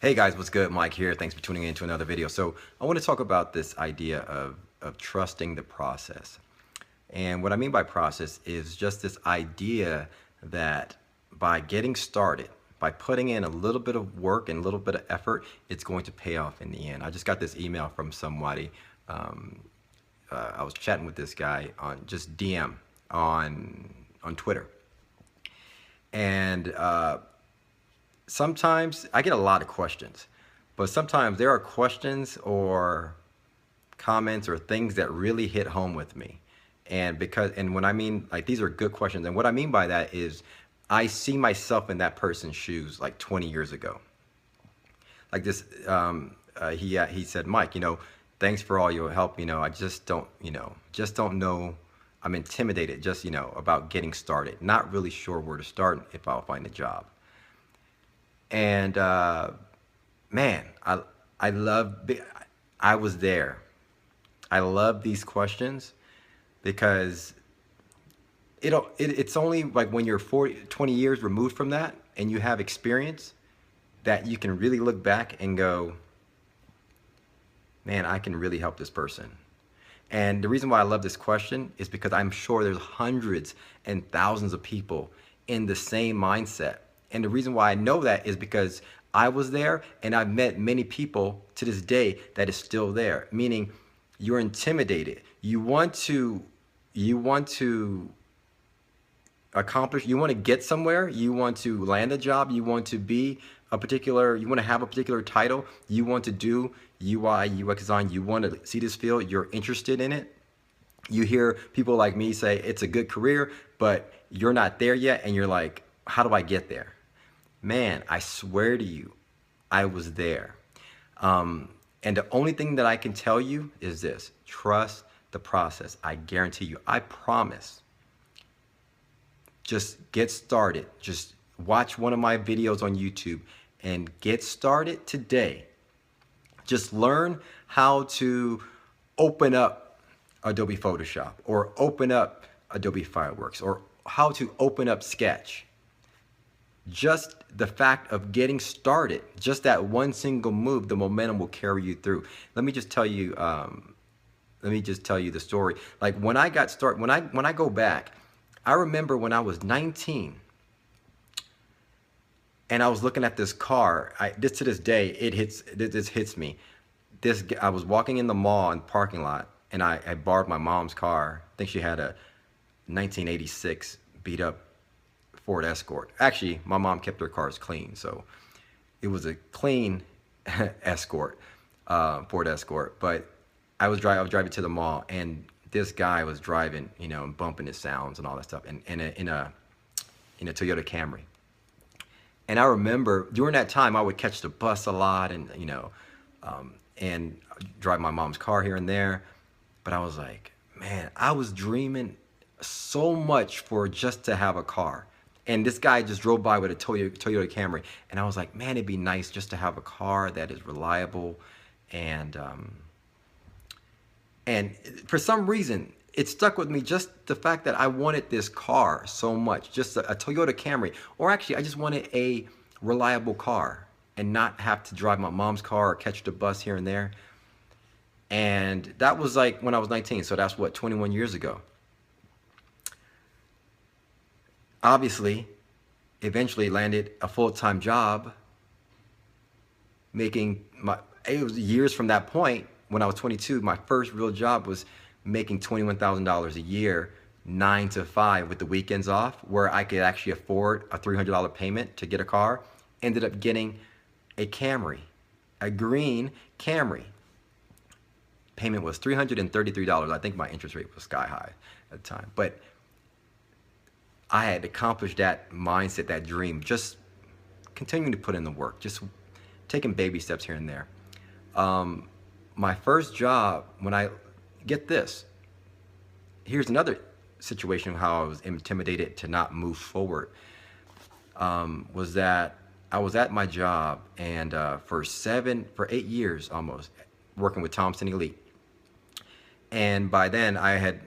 Hey guys, what's good? Mike here. Thanks for tuning in to another video. So I want to talk about this idea of trusting the process. And what I mean by process is just this idea that by getting started, by putting in a little bit of work and a little bit of effort, it's going to pay off in the end. I just got this email from somebody. I was chatting with this guy on just DM on Twitter. And sometimes I get a lot of questions, but sometimes there are questions or comments or things that really hit home with me. And when I mean, like, these are good questions, and what I mean by that is I see myself in that person's shoes like 20 years ago. Like this, he said, Mike, thanks for all your help. I just don't know. I'm intimidated just, about getting started. Not really sure where to start if I'll find a job. And man, I was there. I love these questions because it's only like when you're 20 years removed from that and you have experience that you can really look back and go, man, I can really help this person. And the reason why I love this question is because I'm sure there's hundreds and thousands of people in the same mindset. And the reason why I know that is because I was there and I've met many people to this day that is still there, meaning you're intimidated. You want to accomplish, you want to get somewhere, you want to land a job, you want to you want to have a particular title, you want to do UI, UX design, you want to see this field, you're interested in it. You hear people like me say it's a good career, but you're not there yet and you're like, how do I get there? Man, I swear to you, I was there. And the only thing that I can tell you is this: trust the process. I guarantee you, I promise. Just get started. Just watch one of my videos on YouTube and get started today. Just learn how to open up Adobe Photoshop or open up Adobe Fireworks or how to open up Sketch. Just the fact of getting started, just that one single move, the momentum will carry you through. Let me just tell you the story. Like when I got started, when I go back, I remember when I was 19 and I was looking at this car. To this day, this hits me. I was walking in the mall in the parking lot and I borrowed my mom's car. I think she had a 1986 beat up Ford Escort. Actually, my mom kept her cars clean, so it was a clean Escort, Ford Escort. But I was driving to the mall, and this guy was driving, and bumping his sounds and all that stuff, in a Toyota Camry. And I remember during that time, I would catch the bus a lot, and and drive my mom's car here and there. But I was like, man, I was dreaming so much for just to have a car. And this guy just drove by with a Toyota Camry. And I was like, man, it'd be nice just to have a car that is reliable. And for some reason, it stuck with me, just the fact that I wanted this car so much, just a Toyota Camry. Or actually, I just wanted a reliable car and not have to drive my mom's car or catch the bus here and there. And that was like when I was 19. So that's what, 21 years ago. Obviously, eventually landed a full-time job, it was years from that point. When I was 22, my first real job was making $21,000 a year, 9 to 5 with the weekends off, where I could actually afford a $300 payment to get a car. Ended up getting a Camry, a green Camry. Payment was $333. I think my interest rate was sky high at the time. But I had accomplished that mindset, that dream, just continuing to put in the work, just taking baby steps here and there. My first job, get this, here's another situation of how I was intimidated to not move forward, was that I was at my job and for 8 years almost, working with Thomson Elite. And by then I had,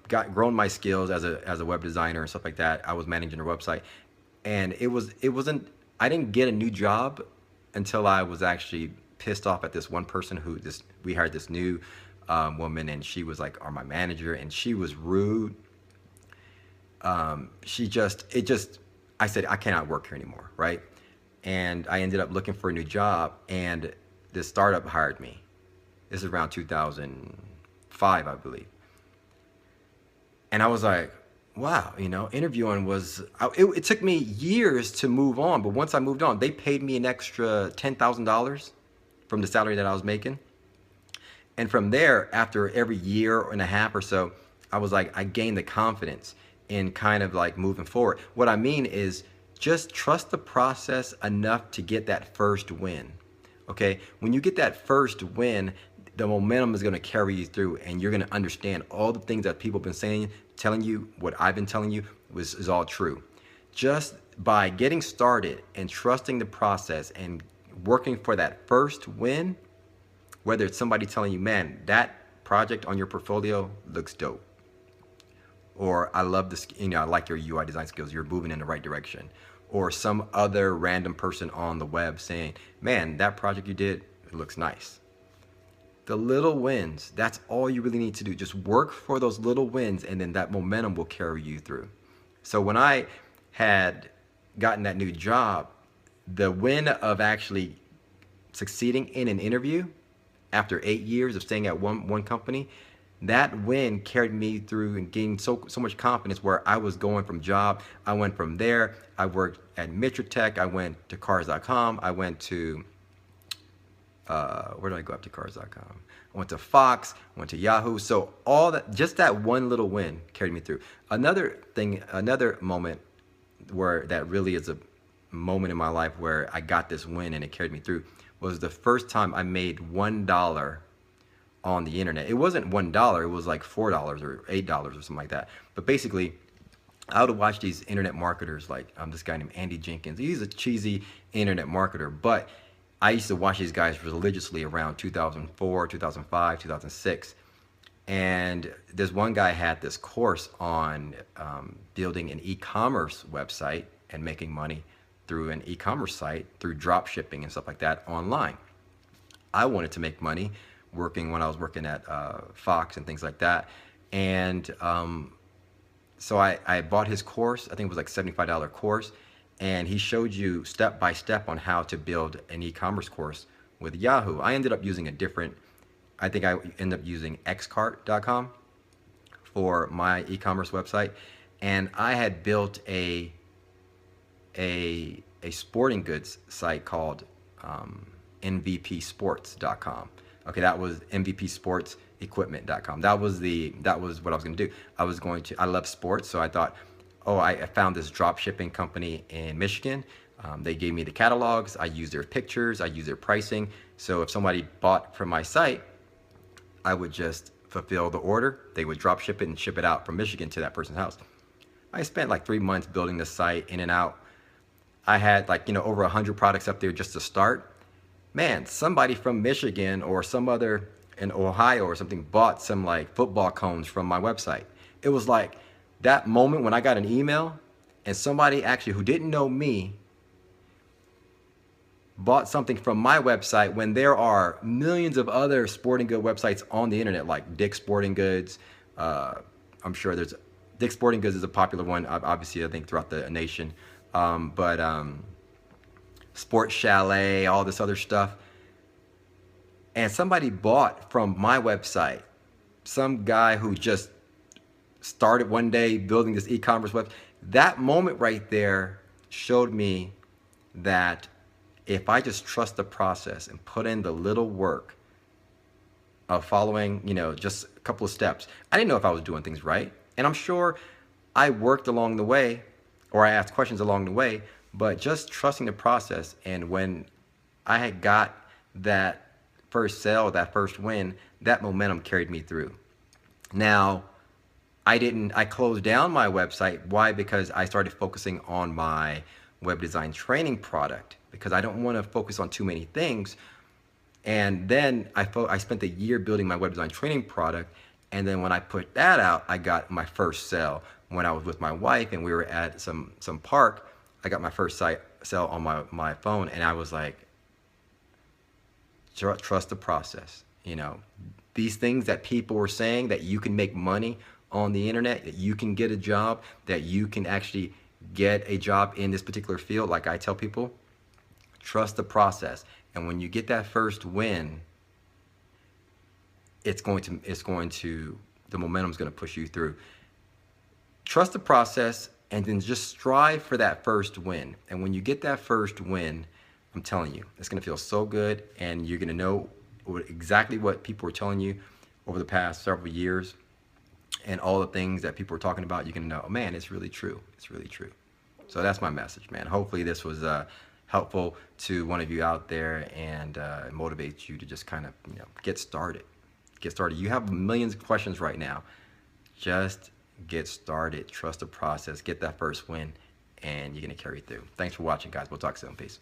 grown my skills as a web designer and stuff like that. I was managing a website, and I didn't get a new job until I was actually pissed off at this one person we hired this new woman, and she was like my manager, and she was rude. I said, I cannot work here anymore, right? And I ended up looking for a new job, and this startup hired me. This is around 2005, I believe. And I was like, wow, interviewing it took me years to move on, but once I moved on, they paid me an extra $10,000 from the salary that I was making. And from there, after every year and a half or so, I was like, I gained the confidence in kind of like moving forward. What I mean is just trust the process enough to get that first win. Okay? When you get that first win, the momentum is going to carry you through, and you're going to understand all the things that people have been saying, telling you, what I've been telling you is all true. Just by getting started and trusting the process and working for that first win, whether it's somebody telling you, man, that project on your portfolio looks dope, or I love this, I like your UI design skills, you're moving in the right direction, or some other random person on the web saying, man, that project you did, it looks nice. The little wins, that's all you really need to do. Just work for those little wins, and then that momentum will carry you through. So when I had gotten that new job, the win of actually succeeding in an interview after 8 years of staying at one company, that win carried me through and gained so much confidence, where I was going from job. I went from there. I worked at Mitratech. I went to Cars.com. I went to where did I go after Cars.com? I went to Fox, went to Yahoo. So all that, just that one little win carried me through. Another moment that really is a moment in my life where I got this win and it carried me through was the first time I made $1 on the internet. It wasn't $1, it was like $4 or $8 or something like that. But basically, I would watch these internet marketers like this guy named Andy Jenkins. He's a cheesy internet marketer, but I used to watch these guys religiously around 2004, 2005, 2006. And this one guy had this course on building an e-commerce website and making money through an e-commerce site, through drop shipping and stuff like that online. I wanted to make money when I was working at Fox and things like that. And so I bought his course. I think it was like $75 course. And he showed you step by step on how to build an e-commerce course with Yahoo. I ended up using I ended up using xcart.com for my e-commerce website. And I had built a sporting goods site called mvpsports.com. Okay, that was mvpsportsequipment.com. That was what I was going to do. I love sports, so I thought, I found this drop shipping company in Michigan. They gave me the catalogs. I used their pictures. I used their pricing. So if somebody bought from my site, I would just fulfill the order. They would drop ship it and ship it out from Michigan to that person's house. I spent like 3 months building the site in and out. I had over 100 products up there just to start. Man, somebody from Michigan or some other in Ohio or something bought some like football cones from my website. It was like that moment when I got an email and somebody actually who didn't know me bought something from my website, when there are millions of other sporting good websites on the internet, like Dick's Sporting Goods. I'm sure Dick's Sporting Goods is a popular one, obviously, I think throughout the nation. But Sports Chalet, all this other stuff. And somebody bought from my website, some guy who just started one day building this e-commerce website. That moment right there showed me that if I just trust the process and put in the little work of following, just a couple of steps. I didn't know if I was doing things right. And I'm sure I worked along the way, or I asked questions along the way, but just trusting the process. And when I had got that first sale, that first win, that momentum carried me through. Now, I closed down my website. Why? Because I started focusing on my web design training product, because I don't want to focus on too many things. And then I spent a year building my web design training product. And then when I put that out, I got my first sale. When I was with my wife and we were at some park, I got my first sale on my phone, and I was like, Trust the process. You know, these things that people were saying, that you can make money on the internet, that you can get a job, that you can actually get a job in this particular field. Like I tell people, trust the process. And when you get that first win, the momentum's going to push you through. Trust the process, and then just strive for that first win. And when you get that first win, I'm telling you, it's going to feel so good, and you're going to know exactly what people were telling you over the past several years, and all the things that people were talking about. You're going to know, oh, man, it's really true. It's really true. So that's my message, man. Hopefully this was helpful to one of you out there, and motivates you to just kind of, get started. Get started. You have millions of questions right now. Just get started. Trust the process. Get that first win, and you're going to carry it through. Thanks for watching, guys. We'll talk soon. Peace.